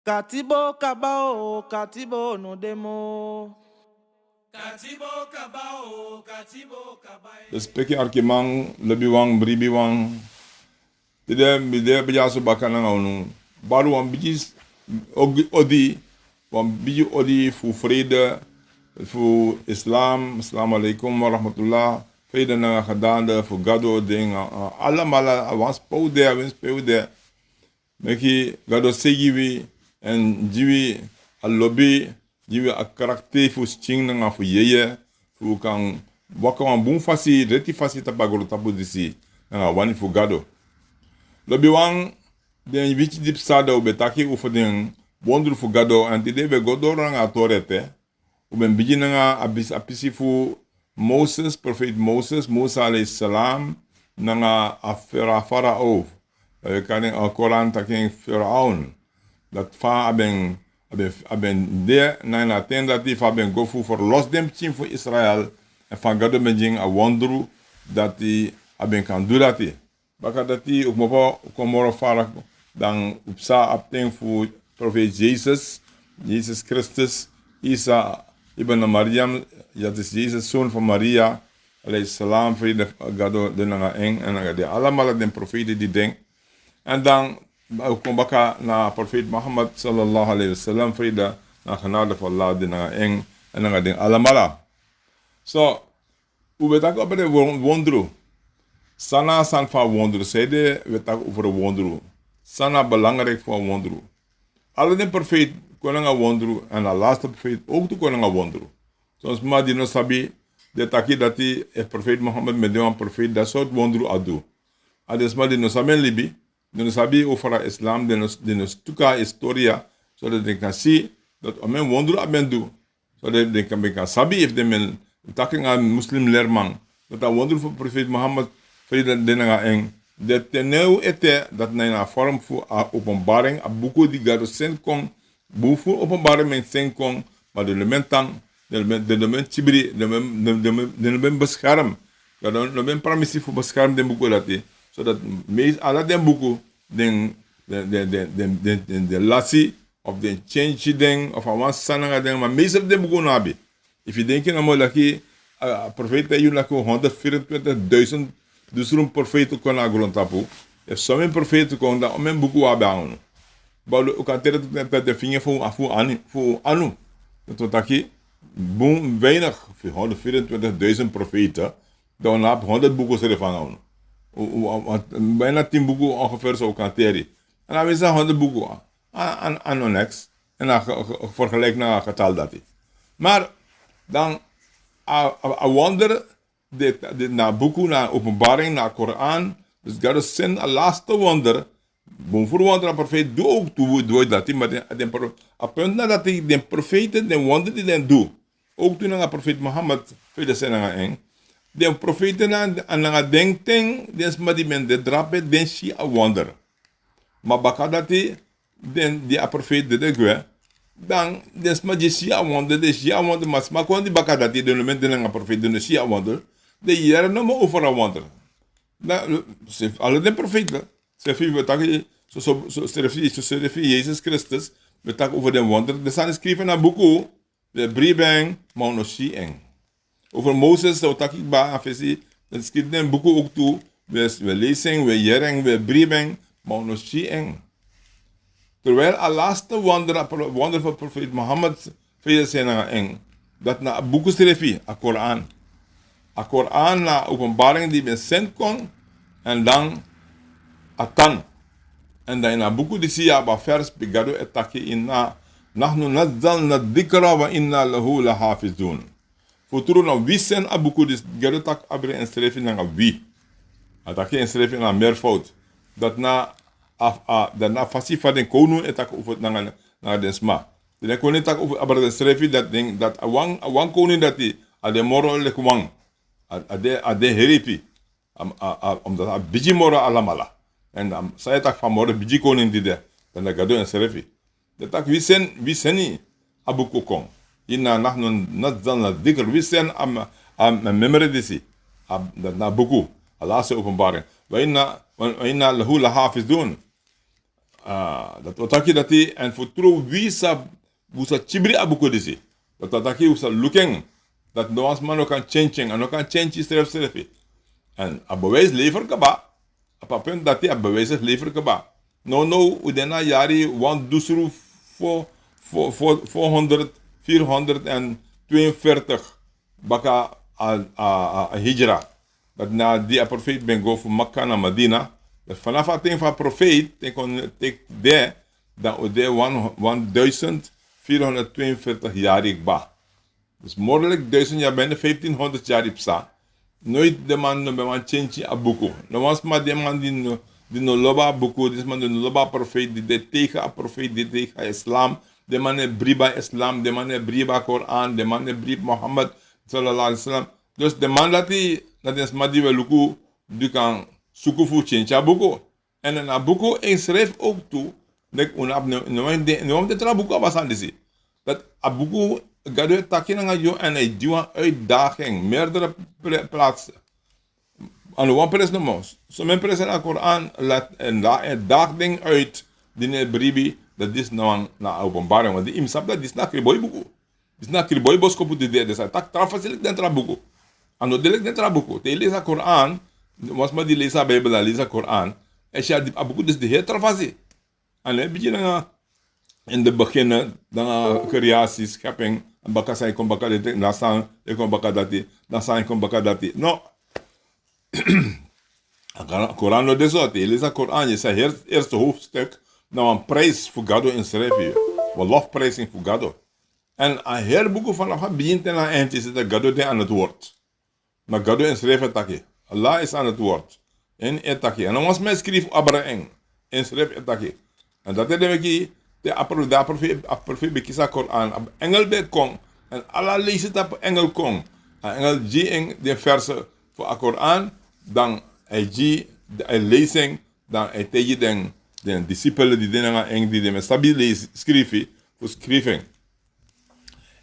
Katibo kabao, katibo no demo. Katibo kabao, katibo kabai. De speki arkimang, lebiwang, bribiwang. Bide bejaso bakana ngonu. Baru wan bijis odi, wan biji odi fu vrede, fu islam, assalamu alaikum wa rahmatullah. Vrede na gedaan fu gado ding. Allemaal was poude, wins poude. Meki gado segiwi en jiwi alobi, jiwi a karakter fu sting na fu yeye, fu kan waka wan bun fasi, reti fasi tapagolo tapu disi, na wani fu gado. Lobi wang den wichi dip sada ube taki ufu den wondru fu gado en tide be godo ranga torete ube biji nga apisi fu Moses, profeet Moses, Musa alayhi salam nga afera farao. Kan in Koran taking Firaun dat fa aben de na tenda die fa ben gofu for los dem team voor Israël en van gado menjing a wondru dat die aben kan do dat die baka dat die ook mopo komoro fara dan upsa apten voor profeet Jesus Christus Isa ibn Maryam dat is Jesus zoon van Maria alayhi salam vrede gado de nga eng en de allemaal den profeten die denk. En dan kom baka na profeet Muhammad sallallahu alaihi wasallam vrede na genade van Allah de nga eng en nga ding allemaal. So, we tak op de wondru. Sana san van wondru. Zeide we tak over wondru. Sana belangrijk voor wondru. Alle de profeet konen nga wondru en de laatste profeet ook te konen nga wondru. Soms ma di no sabi de taki dati profeet Muhammad met de profeet dat soort wondru adu. Ades ma di no saben libi. De no sabi over Islam de no stuka historia zodat de kan zien dat omen wondru aben do. Zodat de kan sabi if de men taking a Muslim lerman dat a wonder voor profeet Muhammad vrede de nga eng de teneu ete dat na een vorm voor openbaring a buku di gado sen kon bu voor openbaring men sen kon maar de elementang de element chibri de men bescherm dat de men permissie voor bescherm de buku dat zodat meest alle de buku de lassie of de change ding of a wan sananga ding maar meest de buku nabi if you denken aan molaki profeta yuna ko 124,000 dus een profeet kon na grondtapu if some profeet kon da omen buku abaun balu o kantere te de finge fu anu dat taki boom weinig 124,000 profeten dan op 100 boeken se van bijna 10 boeken ongeveer zo kanteri en dan is 100 boeken aan next en dan vergelijk naar getal dat maar dan a wonder de na buku na openbaring na Koran dus God is send a laatste wonder bon voor wonder profeet doe ook doe dat maar de punt na dat de profeten de wonder die den doe ook toen aan profeet Mohammed vrede zijn aan eng de profeten aan na denkting des maar die men de drape den shi a wonder maar bakadati den die profeet de gwe dan des ma jisi a wonder de shi a wonder mas ma kon di bakadati de men de na profeet de shi a wonder de jaren no mo over a wonder na se alle de profeten se fi we tak so se refi Jesus Christus we tak over de wonder de san schrijven na buku de bribeng ma no shi eng over Moses so tak ik ba afesi de schrijven de buku ook toe we lezen we jaren we bribeng ma no shi eng terwijl a laatste wonder van profeet Mohammed vrede zijn eng dat na buku schrijven a Koran a Koran na openbaring die men zendt kon en dan atan en dan in a buku die siya ba vers bigado etaki inna nahnu nazzalna dhikra wa inna lahu lahafizun futuro na wisen a buku die gado tak abre en schrijven na wie ataki en schrijven na meervoud dat na dat na fasifa den konu etak over na den sma de konu tak over abre den schrijven dat ding dat a konu dat die a de moral le kwang ade heripi omdat a biji mora alamala en saya tak famore biji konin dide dan da gado en serefi de tak wiseni abu kokon inna nahnu nazzalna dhikr wisen am memory disi dat na buku Allah se openbaring wa inna lahu lahafizun Dat wat taki dat hij en voor trouw wie sa busa chibri abuko disi. Dat wat taki usa looking dat no as man kan changing en no kan change stref stref. En a bewijs lever kaba. Op een punt dat hij a bewijs lever kaba. No udena jari want dusru voor 400 442 baka a hijra. Dat na die profeet ben go voor Makkah naar Medina. Dat vanaf het ding van profeet, ik de, dan de 1442 jaar ik ba. Dus mogelijk 1000 jaar bijna 1500 jaar ik sa. Nooit de man no man change a buku. No was maar de man die no loba buku, dit man die no loba profeet, die de tegen a profeet, die tegen islam. De man ne briba islam, de man ne briba Koran, de man ne briba Mohammed sallallahu alaihi wasallam. Dus de man dat is madi we luku du kan sukufu change buku. En een buku schrijft ook toe dat no de tra buku abasan disi. Dat a buku gado takin nga yo en hij duwa uitdaging meerdere plaatsen. Aan one pres no mos. So men pres na Koran laat en daag ding uit die ne bribi dat is nou na openbaring want die imsap dat is na kriboy buku. Is na kriboy bosko puti de sa tak trafasilik den tra buku. Ano delek den tra buku. Te lees a Koran, was maar die lees a Bijbel, lees a Koran. En je a buku dus de heel trafasi. En dan begin na in de begin dan creatie schepping en baka sai kon baka de na sang e kon baka dati, na sang kon baka dati. No. Koran no deso te lees a Koran, je sa eerste hoofdstuk nou een prijs voor God in schrijven. Een lofprijzing voor God. En een heel boek vanaf het begin en aan eind is dat God aan het woord. Maar God in schrijven takje. Allah is aan het woord. En het takje. En dan was mij schrijf Abraham. En schrijf het takje. En dat is de profeet bekisa Koran. Engel bij kong. En Allah leest het op engel kong. En engel in de verse voor de Koran. Dan hij lezing. Dan hij tegen de discipelen die dingen en die de stabiel schrijven voor schrijving.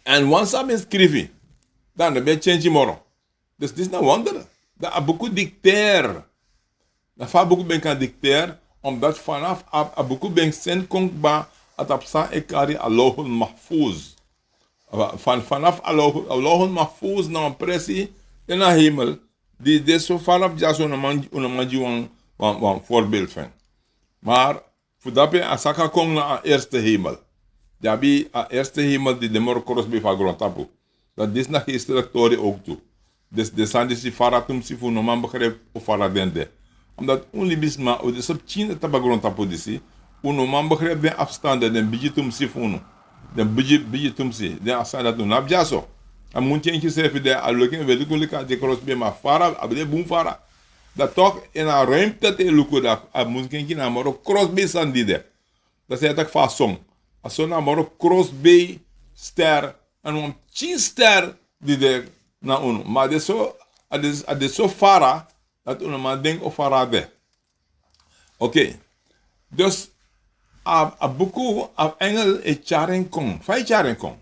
En once I ben schrijven, dan ben je change moro. Dus dit is een wonder. Dat a beaucoup dicteer. Dat va beaucoup ben kan dicteer, omdat vanaf a beaucoup ben sen konkba at apsa ekari Allahul Mahfuz. Vanaf Allahul Mahfuz na een pressie in de hemel, die zo vanaf jaso een manji een voorbeeld van. Maar voordat je een saka komt naar de eerste hemel. Dat is de eerste hemel die de morkoros bij van grondtapu. Dat is naar geestelijk toren ook toe. Dus de sandisi faratum si voor normaal begrijp of faradende. Omdat onlibisma o de sub China taba grondtapu disi. Normaal begrijp de afstanden den bijitum si voor den bijitum si. Den afstanden dat doen abjaso. En moet je eentje zeggen de alukken weet ik hoe de cross bij maar fara abde boom fara. Dat toch in een ruimte te lukken dat moet je naar maar cross bij sandide. Dat is het ook song. Als je naar maar cross bij ster en een chin ster die er naar uno. Maar het is zo fara dat uno maar denkt of fara de. Oké. Dus a boeku a engel e charen kong. 5 jaren kong.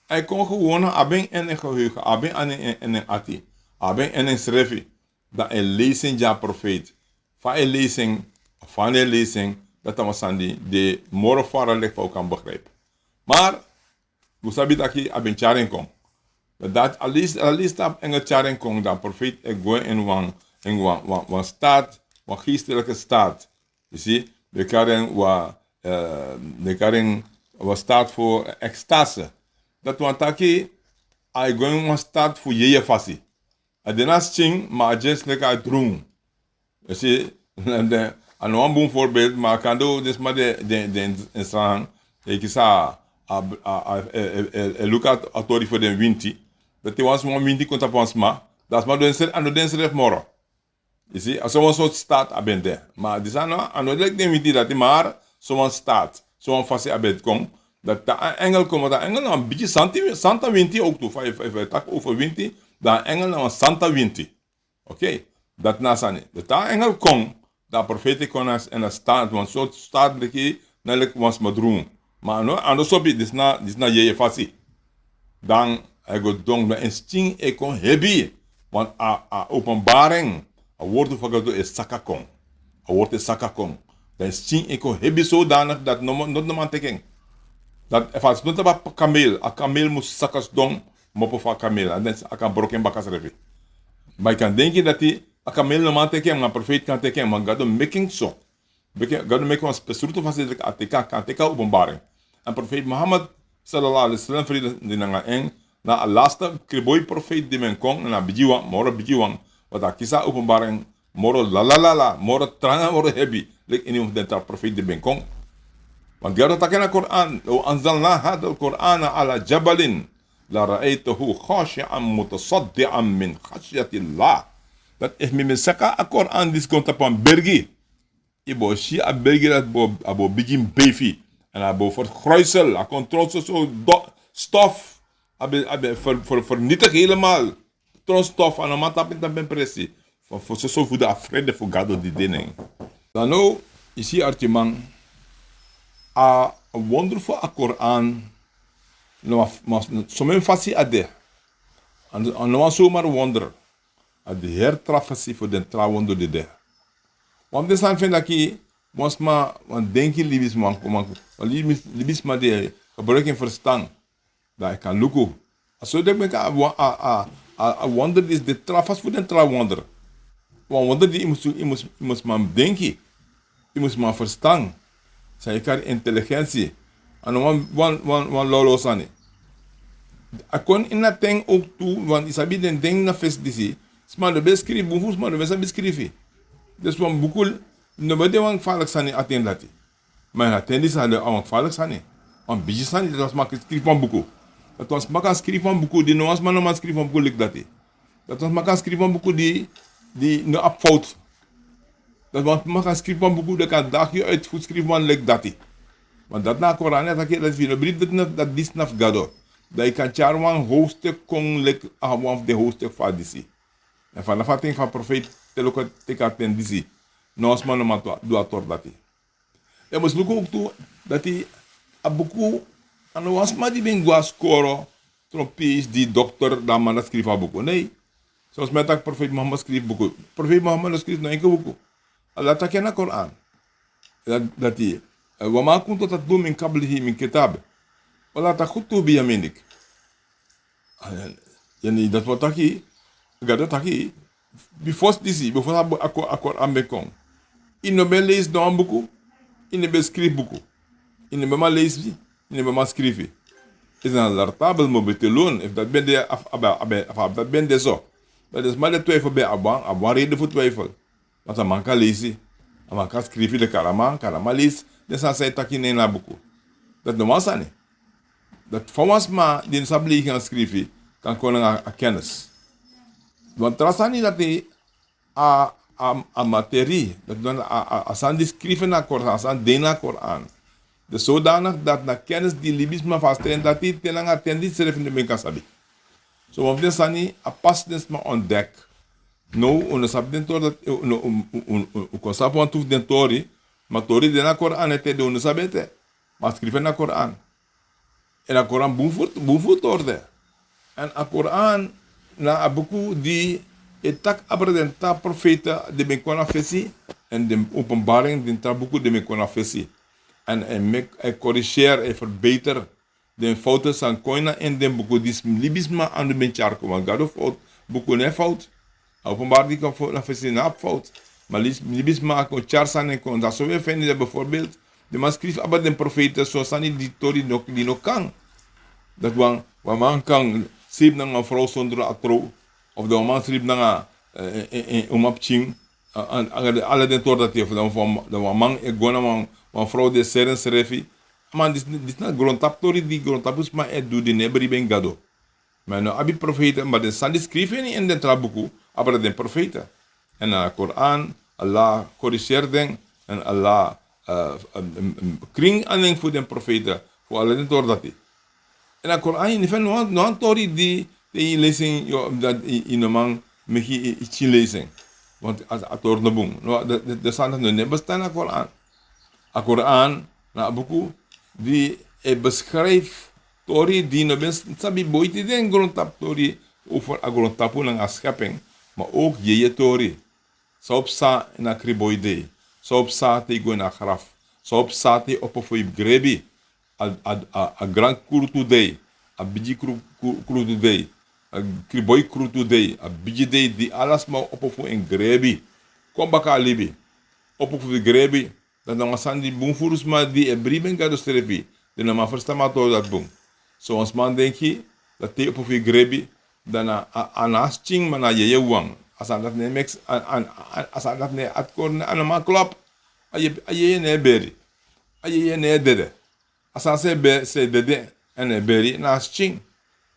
Hij kon gewoon abeng en een geheugen, abeng en een ati, abeng en een schrijven. Dat een lezing ja profeet. Van een lezing, dat was aan de morofara leg voor kan begrijpen. Maar, we sabi dat je abeng charen kong. Dat alist op engel charen kong, dat profeet ik go in een staat, een geestelijke staat. Je ziet, de karen was staat voor extase. Dat want taki I going to start voor je fasi. Adenas ching ma just like a droom. Je ziet, en een boom voorbeeld, maar kan do dus maar de instraan. Ik sa look at authority voor de winti. Dat die was een winti konta pansma. Dat is maar de denser moro. Je ziet, als zo'n soort staat abende. Maar die zijn nou de winti dat die maar zo'n staat, zo'n fasi abend komt. Dat de engel komt, dat engel een beetje Santa Winti ook toe. If tak over Winti, dat engel een Santa Winti. Oké, dat nasani. Dat engel komt, dat profeet kon en dat staat, want zo staat dat je natuurlijk was madroom. Maar no, anders op je, dit is na je fasi. Dan hij gaat doen, de instinct ik kon hebben, want a openbaring, a woord van God is sakakong. A woord is sakakong. Dan zien ik heb zodanig dat not man teken. Dat if als not about kameel, a kameel moet sakas dong mopo van kameel. En dan akan broken bakas revi. Maar ik kan denken dat die a kameel no man teken, maar profeet kan teken, maar God making so. God making ons besluiten van zedelijk ateka kan teka openbaring. En profeet Mohammed sallallahu alaihi wasallam vrede dinanga eng na a laatste kriboy profeet die men kon na moro bijiwang wat a kisa openbaring moro la moro tranga moro hebi lek in of den profeet die men kon. Want God takena Quran, lo anzalna hada al-Quran ala jabalin la ra'aytahu khashi'an mutasaddian min khashyatillah. Dat is me saka a Quran dis konta pan bergi. Ibo shi a bergi dat abo begin beefy en abo vergruisel, a control so stof abe vernietig helemaal. Tron stof en man tapin dan ben pressie. Voor zo voor de vrede voor God die dingen. Dan nou is hier artjeman a wonderful a Quran no so men fasi ade and no so maar wonder ad de hertrafasi voor den trawonder de de want des aan vind aqui mos ma want denki libis man kom libis ma de gebruiken verstaan dat ik kan luku so dat ik a wonder is de trafas voor den trawonder want wonder die imus man denki imus man verstaan zijn kar intelligentie en one lolo sani akon in dat ding ook toe want isabi den ding na fest disi sma de beskrief bufus ma de besa beskrifi dus wan bukul no bede wan falak sani aten lati maar aten sa de wan falak sani wan biji sani dat was ma skrif wan buku dat was ma kan skrif wan buku die no was ma no ma skrif wan buku lik dati dat was ma kan skrif wan buku die no upfout. Dat want mag gaan schrijven van boeken, dat kan dagje uitvoer schrijven van lek dati. Want dat na Koran, dat je dat brief dat dis naf gado. Dat je kan charwan hoofdstuk kon lek van de hoofdstuk van disi. En vanaf dat ding van profeet teloko teka ten disi. Nos man ma do ator dati. E mos luko ook toe dat hij a boeken ano was ma di ben gwa skoro tropis di dokter da man schrijven boeken. Nee. Zoals met dat profeet Mohammed schreef boeken. Profeet Mohammed schreef no enkel boeken. Allah takena Quran dat hij wama kunta tatlu min qablihi min kitab wala takhutu bi yaminik yani dat wat taki gado taki before Quran bekon ino ben lees do buku ino ben skrif buku ino ben ma lees ino ben ma skrifi izan lartabel mubtilun if dat ben de af dat ben de zo dat is maar de twijfel bij abang reden voor twijfel. Want man kan lezen, man kan schrijven de karama lezen, dus dan zei dat je niet naar boeken. Dat is normaal niet. Dat van ons maar die sablie gaan schrijven, kan kunnen a kennis. Want terasa niet dat hij a materie, dat dan asan die schrijven naar Koran, asan den naar Koran. Dus zodanig dat na kennis die libisme vaststellen, dat hij te lang attendi schrijven de mensen sabi. Zo want dit sani a pas des maar ontdek. No, uno sabe dentro dat o consapo antuf dentori, ma tori de na Quran ete de uno sabe te, ma scrive na Quran. En a Quran bufut orde. En a Quran na abuku di etak abredenta profeta de ben kona fesi en de openbaring de trabuku de ben kona fesi. En corrigeer en verbeter de fouten san koina en de buku dis libisma aan de ben charko, want gado fout buku ne fout. Openbaar die kan na fesi fout. Maar libis maak o charsan en kon. Dat zo weer vinden bijvoorbeeld. De man schreef abad den profeten zoals aan die tori die nog kan. Dat man kan schreef naar een vrouw zonder atro. Of de man schreef naar een omapching. Alle den tor dat heeft. Dan man gewoon een vrouw de seren schreef. Maar dit is niet grondtap tori die grondtapus maar doet die nebri ben gado. Maar nou abi profeten maar de sandi schreef in den trabuku. Aber den profeten. En na Koran, Allah corrigeerde en Allah kring aan voor den profeten. Voor alle den door dat hij. En na Koran, in feite, no tori die lezing, dat in een man met iets lezing. Want als het door de boom. De zand no ne bestaan na Koran. A Koran, na buku, die beschrijft tori die no ben sabi boiti den grondtap tori over a grondtapu ng schepping. Maar ook je tori. Zo sa na kriboide. So op sate go na graf. So op sate op of grebi. A grand krutu day. A biji krutu day. A kriboy krutu day. A biji day di alas ma op of in grebi. Kom baka libi. Op of grebi. Dat na sandi boom furus ma di e briben ga do strepi. De na ma versta ma to dat boom. So ons man denki dat te op of grebi. Dan anas ching mana ye wang. Asan dat ne mex asan dat ne atkorn anama klop. Aye ne beri. Aye ne dede. Asan se dede en beri nas ching.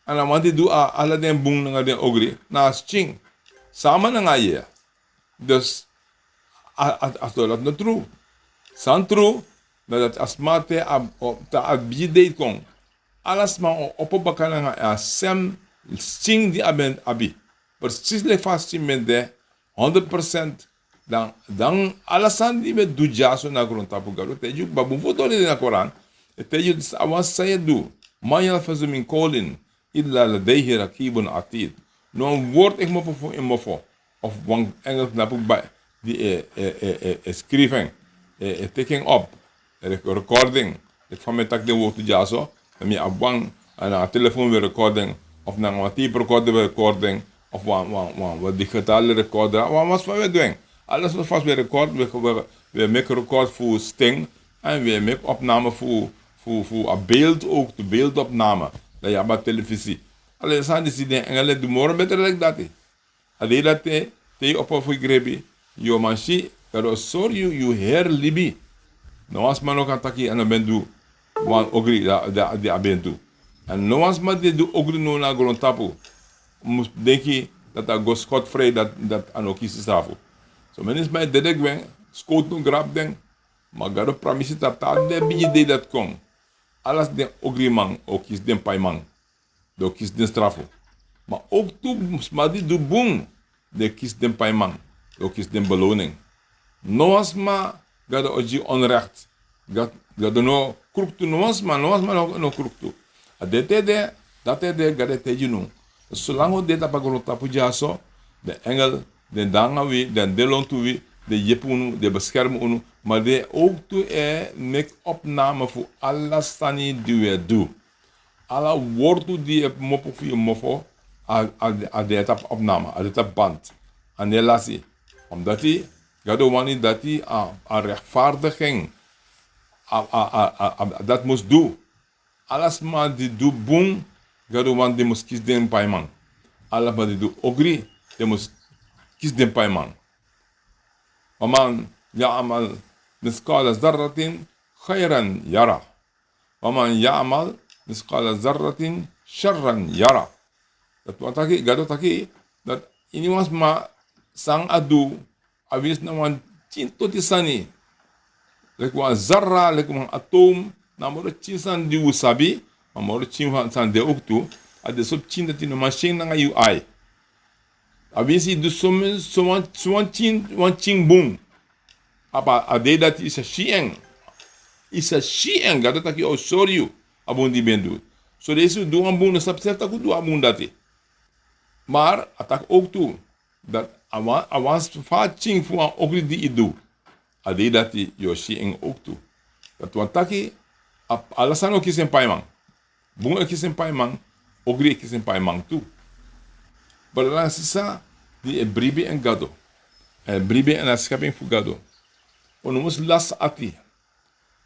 Ana wanti do ala den boom nga den ogri nas ching. Sama nga ye. Dus ato dat no true. San true dat asmate ta abide kon. Alas ma opo bakana nga sem ching di abi. Precies le facilmente 100% dan alasan di met dujaso na grondtapu garo teju babu foto ni na Quran teju awas saya du ma yalfazu min qawlin illa ladayhi rakibun atid no woord ik mo po in mofo of one Engels na po ba die schrijven taking up recording het van met tak de woord dujaso mi abang ana telefoon weer recording of na ngati recording recording of wat digitale recorder wat we doen alles wat vast we record we make record voor sting en we make opname voor een beeld ook de beeldopname dat ja bij televisie alles aan die dingen engele de morgen beter like dat ade dat te op of grebi yo manchi pero sorry you hear libi no as man ook ataki en ben do wan ogri da abendu en no as man de do ogri no na grondtapu denk je dat go scot-vrij dat anokis is daarvoor. So men is mij dedek wen, scoot no grab den, maar gado promise dat de bije dat kom. Alles den ogriman, ook is den paiman. Do kies den strafo. Maar ook toe smadi do boom, de kies den paiman. Do kies den beloning. No as ma gado oji onrecht. Gado no kruktu no as ma no kruktu. Adete dat de gade teju no. Zolang dit op een tapu jaso, de engel, de dangawi, de delontuwi, de jepunu, de beschermunu, maar de ook toe make opname voor alle stani die we doen. Alle woorden die je mopo voor je mofo, aan de etap opname, aan de etap band, aan de lassie. Omdat hij, gado wani dat hij aan rechtvaardiging, dat moest doen. Alles maar die doet boom. Gado wan de mos kies den paiman. Alla ba de do ogri, de mos kies den paiman. Waman ya'amal misqala zarratin khayran yara. Waman ya'amal misqala zarratin sharran yara. Dat wataki gado taki dat ini was ma sang adu awis na wan cinto tisani. Lek wan zarra, lek wan atom, namoro cinsan di usabi. Maar moro chin san de ook toe, a de sop chin dat in de machine na you ai. Abisi du soman chin boom. Apa a de dat is a shieng. Is a shieng, gado taki o sorry you, abundi bendu. So deze do een boom, sap zelta ku do abundati. Maar atak ook toe, dat avans fa chin fu an ogri di idu. A de dat yo shieng ook toe. Dat wantaki, alasan ook is een paiman. Bung aqui sem pai man, ogri aqui sem pai man tu. Balança sa de bribe en gado. Bribe en askaping fu gado. Onus las ati.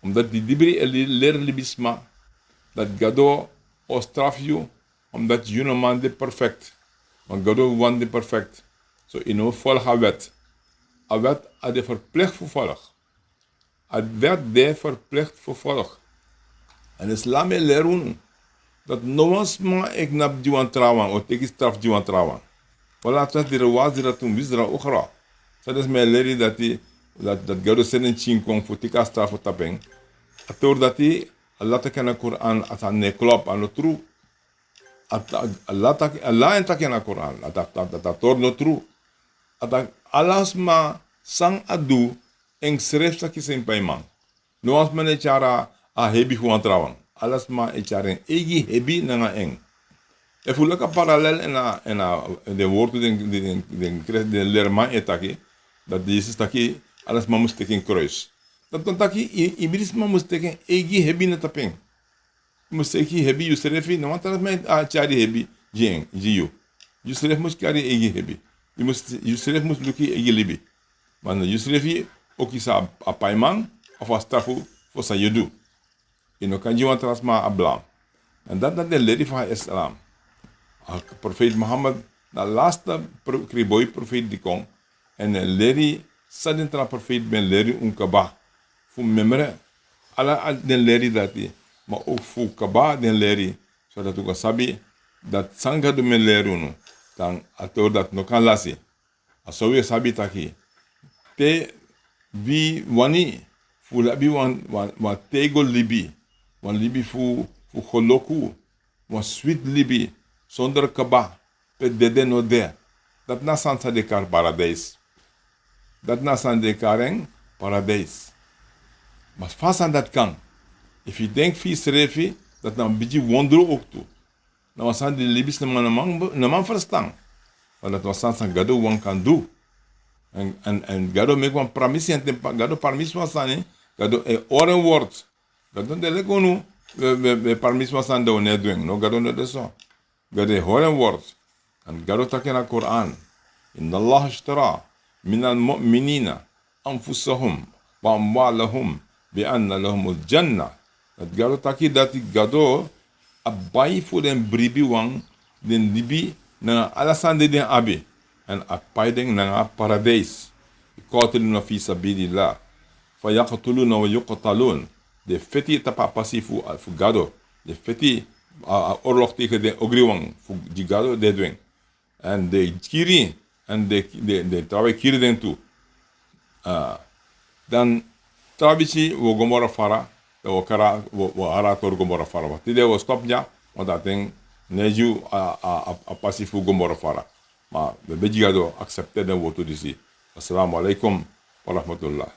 Omdat die dibri ler libisma dat gado o strafju omdat you no man de perfect. Want gado wan de perfect. So ino vol ha wet. A wet a de verplicht vervolg. A wet de verplicht vervolg. En islam lerun dat noas ma ik nap diwan trawan o teki straf diwan trawan. Wala tas de wazira tum wizra ukhra. So des me leri dat gado senen chin kon futika straf tapeng. Ator dati Allah ta kana Quran atan ne klop an tru. Allah enta kana Quran ata tor no tru. Ata alas ma sang adu eng sref sa kisen paiman. Noas mane chara a hebi fu trawan. Alles maar echaren egi hebi nanga eng. E voel ka parallel en de woorden den lerman etaki dat deze staki alas mamus teken kruis. Dat dan taki iblis mamus teken egi hebi na tapeng. Mustaki hebi Yusrefi não anta me a chari hebi jeng jiu. Yusref mus kari egi hebi. Yusref mus luki egi libi. Man Yusrefi okisa a paiman of a stafu for sa yudu. Ino kan jiwa trasma ablam. En dat de lady van Islam. Profeet Muhammad na laatste kriboy profeet die kon en lady sadin tra profeet ben lady unkaba. Fu memre ala den lady dati. Maar ook voor kaba den leri, zodat u sabi dat sanga de men leru no, dan ator dat no kan lasi. Aso we sabi taki. Te bi wani fu labi wan tego libi, wan libi fu holoku, wan sweet libi, zonder kaba, pe dede no de. Dat na sansa de kar paradijs. Dat na san de karen paradijs. Maar vast aan dat kan. If you denkt vies refi, dat nou een beetje wonderen ook toe. Nou was aan die libis na man verstaan. Want dat was aan gado wan kan doen. En gado make wan permissie en gado permissie was aan gado oren woord. Gado de leko nu we permissie was aan de one doen. No gado no de so. Gado oren woord. En gado taken na Quran. Inna Allah ashtara min al mu'minina anfusahum wa amwalahum bi anna lahumul jannah. Dat gado taki dati gado abai fu den bribi wang den libi na alasande den abi en apai den na paradijs. Qatiluna fi sabilillah fa yaqtuluna wa yuqtalun. De feti tapapasi fu gado. De feti oorlog tegen de ogriwang fu di gado de doen. En de kiri en de trawe kiri den tu. Dan trabisi wo gomora fara o kara wo ara tor gomora fara ba tide wo stop nya o da ten neju a pasifu gomora fara ma be jigado accepter den wo to disi assalamu alaikum wa rahmatullah.